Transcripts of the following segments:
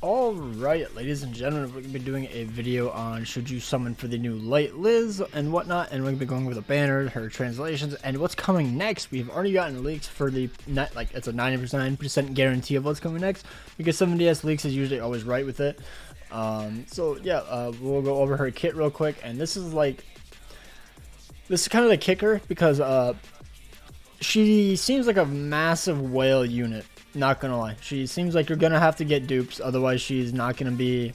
Alright, ladies and gentlemen, we're going to be doing a video on should you summon for the new Light Liz and whatnot, and we're going to be going over the banner, her translations, and what's coming next. We've already gotten leaks for the, it's a 99% guarantee of what's coming next, because 7DS leaks is usually always right with it. We'll go over her kit real quick, and this is kind of the kicker, because she seems like a massive whale unit. Not gonna lie, she seems like you're gonna have to get dupes, otherwise she's not gonna be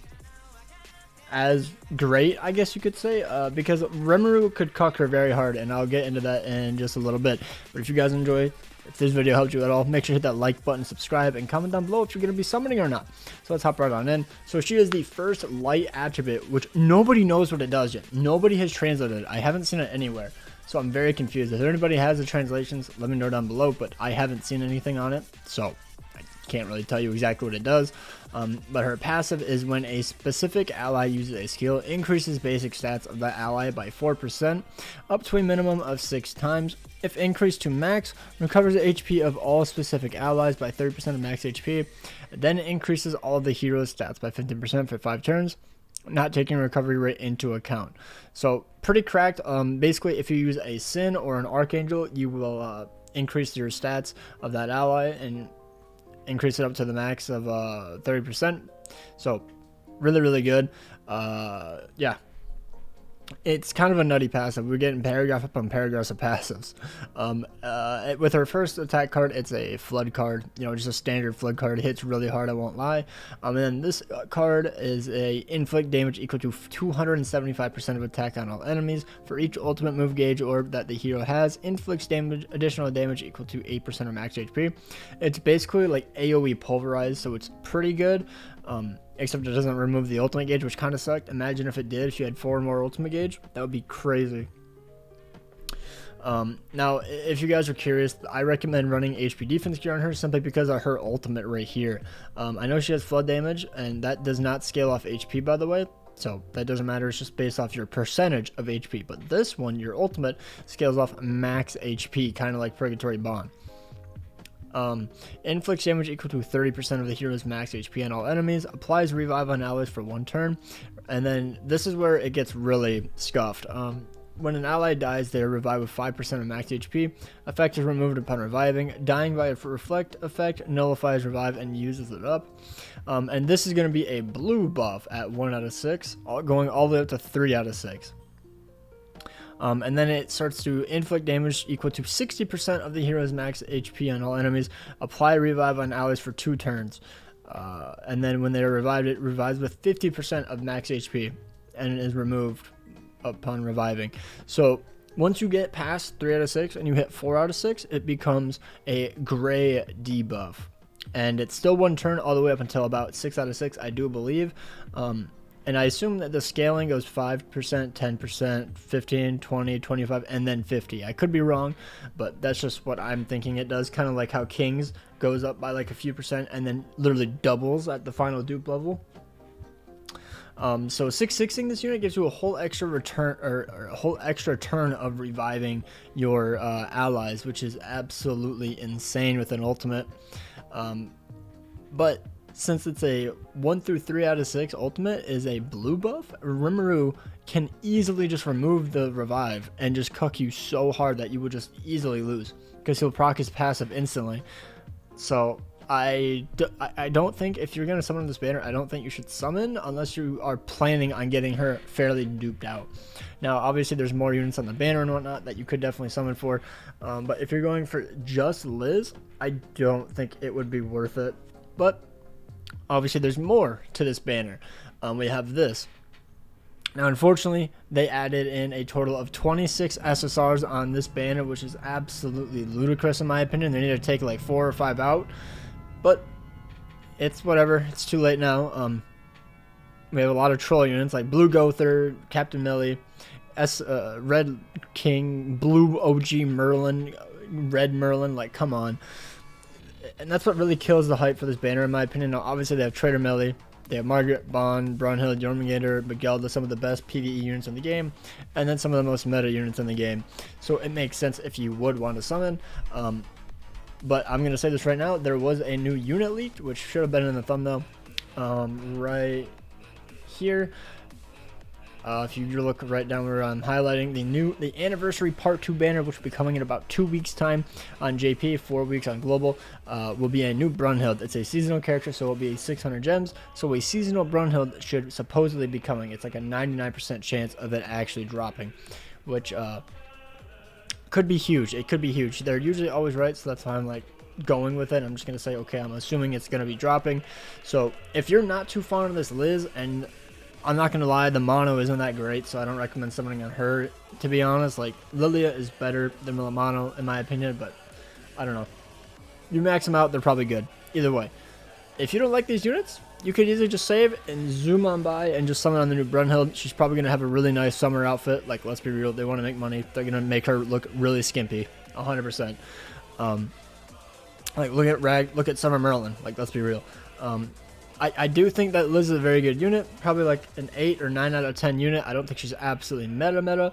as great, I guess you could say, because Rimuru could cuck her very hard, and I'll get into that in just a little bit. But if you guys enjoy, if this video helped you at all, make sure to hit that like button, subscribe, and comment down below if you're gonna be summoning or not. So let's hop right on in. So she is the first light attribute, which nobody knows what it does yet. Nobody has translated it. I haven't seen it anywhere, so I'm very confused. If anybody has the translations, let me know down below, but I haven't seen anything on it, so can't really tell you exactly what it does. But her passive is when a specific ally uses a skill, increases basic stats of that ally by 4%, up to a minimum of 6 times. If increased to max, recovers the HP of all specific allies by 30% of max HP, then increases all of the hero's stats by 15% for 5 turns, not taking recovery rate into account. So pretty cracked. Basically, if you use a Sin or an Archangel, you will increase your stats of that ally and increase it up to the max of 30%. So really good. Yeah, it's kind of a nutty passive. We're getting paragraph up on paragraphs of passives. With her first attack card, it's a flood card, just a standard flood card. It hits really hard, I won't lie. And then this card is a inflict damage equal to 275% of attack on all enemies. For each ultimate move gauge orb that the hero has, inflicts additional damage equal to 8% of max HP. It's basically like AoE pulverized, so it's pretty good. Except it doesn't remove the ultimate gauge, which kind of sucked. Imagine if it did, if she had 4 more ultimate gauge. That would be crazy. Now, if you guys are curious, I recommend running HP defense gear on her simply because of her ultimate right here. I know she has flood damage, and that does not scale off HP, by the way. So that doesn't matter, it's just based off your percentage of HP. But this one, your ultimate, scales off max HP, kind of like Purgatory Bond. Inflicts damage equal to 30% of the hero's max HP on all enemies, applies revive on allies for 1 turn, and then this is where it gets really scuffed. When an ally dies, they are revived with 5% of max HP. Effect is removed upon reviving. Dying by a reflect effect nullifies revive and uses it up. And this is going to be a blue buff at 1 out of 6, going all the way up to 3 out of 6. And then it starts to inflict damage equal to 60% of the hero's max HP on all enemies. Apply revive on allies for 2 turns. And then when they are revived, it revives with 50% of max HP and it is removed upon reviving. So once you get past 3 out of 6 and you hit 4 out of 6, it becomes a gray debuff. And it's still 1 turn all the way up until about 6 out of 6, I do believe. And I assume that the scaling goes 5%, 10%, 15, 20, 25, and then 50. I could be wrong, but that's just what I'm thinking it does. Kind of like how Kings goes up by like a few percent and then literally doubles at the final dupe level. So 6/6ing this unit gives you a whole extra return, or a whole extra turn of reviving your allies, which is absolutely insane with an ultimate. But since it's a 1 through 3 out of 6 ultimate is a blue buff, Rimuru can easily just remove the revive and just cuck you so hard that you would just easily lose, because he'll proc his passive instantly. So I don't think, if you're going to summon this banner, I don't think you should summon unless you are planning on getting her fairly duped out. Now, obviously, there's more units on the banner and whatnot that you could definitely summon for. But if you're going for just Liz, I don't think it would be worth it. But obviously, there's more to this banner. We have this. Now, unfortunately, they added in a total of 26 SSRs on this banner, which is absolutely ludicrous in my opinion. They need to take like 4 or 5 out, but it's whatever. It's too late now. We have a lot of troll units like Blue Gowther, Captain Millie, Red King, Blue OG Merlin, Red Merlin. Like, come on. And that's what really kills the hype for this banner, in my opinion. Now, obviously, they have Trader Millie, they have Margaret, Bond, Brownhill, Jormungandr, Miguel, some of the best PvE units in the game, and then some of the most meta units in the game. So it makes sense if you would want to summon. But I'm going to say this right now, there was a new unit leaked, which should have been in the thumbnail. right here. If you look right down where I'm highlighting the anniversary part 2 banner, which will be coming in about 2 weeks time on JP, 4 weeks on global, will be a new Brunhild. It's a seasonal character, so it will be 600 gems. So a seasonal Brunhild should supposedly be coming. It's like a 99% chance of it actually dropping, which could be huge. It could be huge. They're usually always right, so that's why I'm like going with it. I'm just gonna say, okay, I'm assuming it's gonna be dropping. So if you're not too fond of this Liz, and I'm not gonna lie, the mono isn't that great, so I don't recommend summoning on her, to be honest. Like, Lilia is better than mono in my opinion, but I don't know. You max them out, they're probably good. Either way. If you don't like these units, you could easily just save and zoom on by and just summon on the new Brunhild. She's probably gonna have a really nice summer outfit. Like, let's be real, they want to make money. They're gonna make her look really skimpy, 100%. Like, look at Summer Merlin. Like, let's be real. I do think that Liz is a very good unit, probably like an 8 or 9 out of 10 unit. I don't think she's absolutely meta,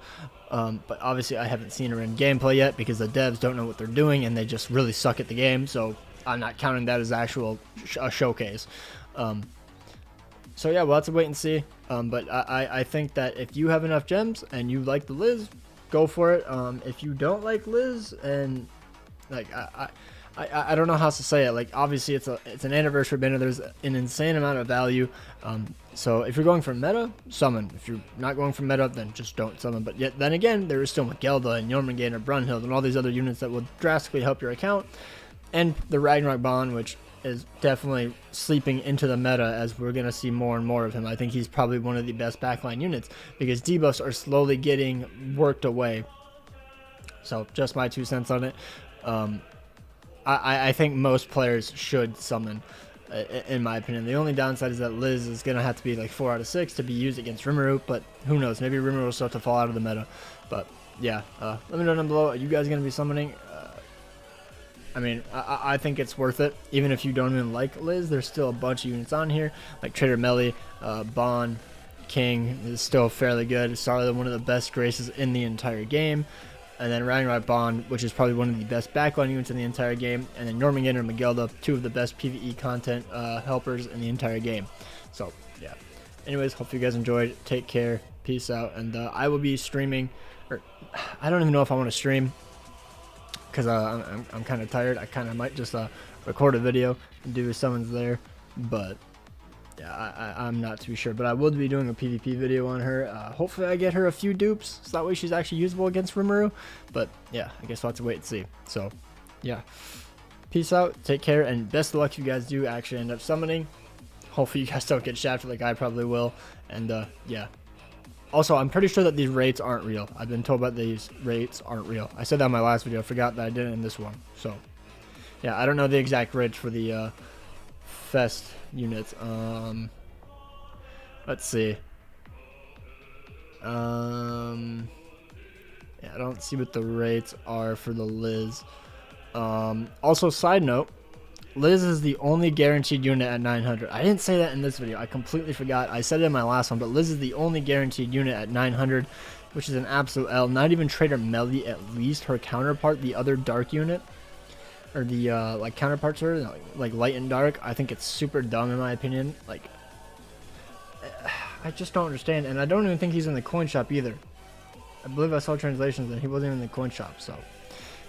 but obviously I haven't seen her in gameplay yet because the devs don't know what they're doing and they just really suck at the game, so I'm not counting that as actual showcase. So yeah, we'll have to wait and see, but I think that if you have enough gems and you like the Liz, go for it. If you don't like Liz, and like I don't know how to say it. Like, obviously it's an anniversary banner. There's an insane amount of value. So if you're going for meta, summon. If you're not going for meta, then just don't summon. But yet then again, there is still Magelda and Jormungandr, Brunhild, and all these other units that will drastically help your account. And the Ragnarok Bond, which is definitely sleeping into the meta as we're going to see more and more of him. I think he's probably one of the best backline units because debuffs are slowly getting worked away. So just my 2 cents on it. I think most players should summon, in my opinion. The only downside is that Liz is going to have to be like 4 out of 6 to be used against Rimuru, but who knows? Maybe Rimuru will start to fall out of the meta. But yeah, let me know down below. Are you guys going to be summoning? I mean, I think it's worth it. Even if you don't even like Liz, there's still a bunch of units on here, like Trader Melly, Bond, King is still fairly good. Sarla, one of the best graces in the entire game. And then Ragnarok Bond, which is probably one of the best backline units in the entire game. And then Jormungandr and Magelda, 2 of the best PvE content helpers in the entire game. So, yeah. Anyways, hope you guys enjoyed. Take care. Peace out. And I will be streaming. Or I don't even know if I want to stream, because I'm kind of tired. I kind of might just record a video and do summons there. But yeah, I'm not too sure, but I will be doing a PvP video on her. Hopefully I get her a few dupes, so that way she's actually usable against Rimuru. But yeah, I guess we'll have to wait and see. So yeah, peace out, take care, and best of luck if you guys do actually end up summoning. Hopefully you guys don't get shafted like I probably will. And yeah. Also, I'm pretty sure that these rates aren't real. I've been told that these rates aren't real. I said that in my last video. I forgot that I did it in this one. So yeah, I don't know the exact rates for the Fest units. Let's see. Yeah, I don't see what the rates are for the Liz. Also, side note, Liz is the only guaranteed unit at 900. I didn't say that in this video. I completely forgot. I said it in my last one, but Liz is the only guaranteed unit at 900, which is an absolute L. Not even Trader Melly, at least her counterpart, the other dark unit, or the like counterparts to her, like light and dark. I think it's super dumb in my opinion. Like, I just don't understand, and I don't even think he's in the coin shop either. I believe I saw translations that he wasn't even in the coin shop. So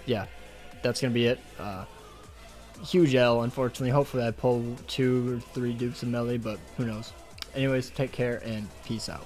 yeah, that's gonna be it. Huge L, unfortunately. Hopefully I pull 2 or 3 dupes of Melly, but who knows. Anyways, take care and peace out.